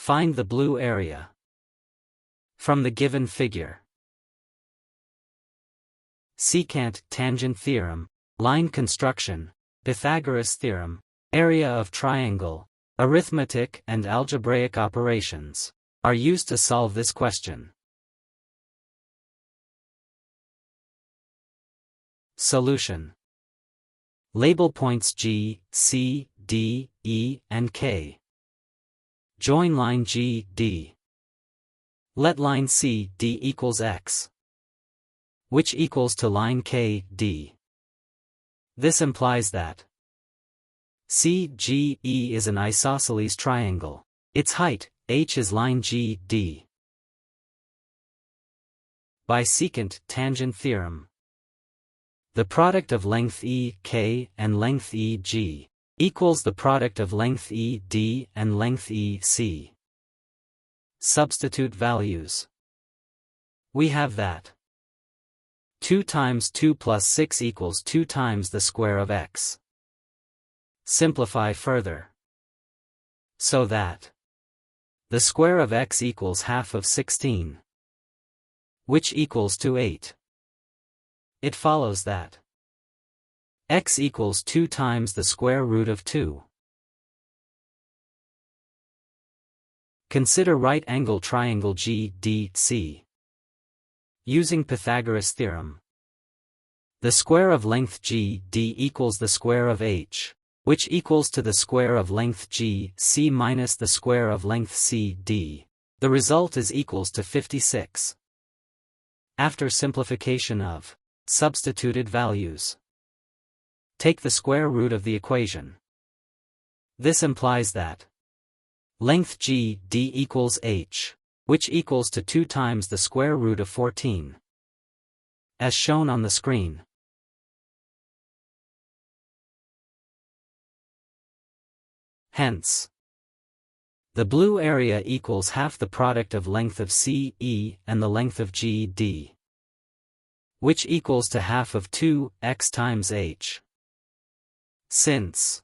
Find the blue area from the given figure. Secant tangent theorem, line construction, Pythagoras theorem, area of triangle, arithmetic and algebraic operations are used to solve this question. Solution. Label points G, C, D, E, and K. Join line G, D. Let line C, D equals X, which equals to line K, D. This implies that CGE is an isosceles triangle. Its height, H, is line G, D. By secant tangent theorem, the product of length E, K, and length E, G, equals the product of length E, D, and length E, C. Substitute values. We have that 2 times 2 plus 6 equals 2 times the square of x. Simplify further, so that the square of x equals half of 16, which equals to 8. It follows that x equals 2 times the square root of 2. Consider right-angle triangle GDC. Using Pythagoras theorem, the square of length GD equals the square of h, which equals to the square of length GC minus the square of length CD. The result is equals to 56. After simplification of substituted values, take the square root of the equation. This implies that length GD equals h, which equals to 2 times the square root of 14. As shown on the screen. Hence, the blue area equals half the product of length of CE and the length of GD, which equals to half of 2x times h. Since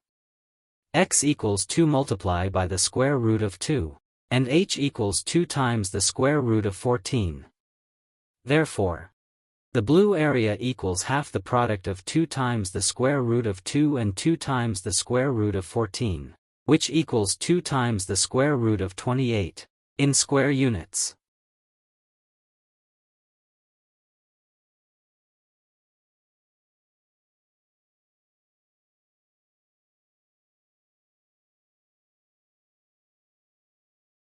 x equals 2 multiplied by the square root of 2, and h equals 2 times the square root of 14. Therefore, the blue area equals half the product of 2 times the square root of 2 and 2 times the square root of 14, which equals 2 times the square root of 28, in square units.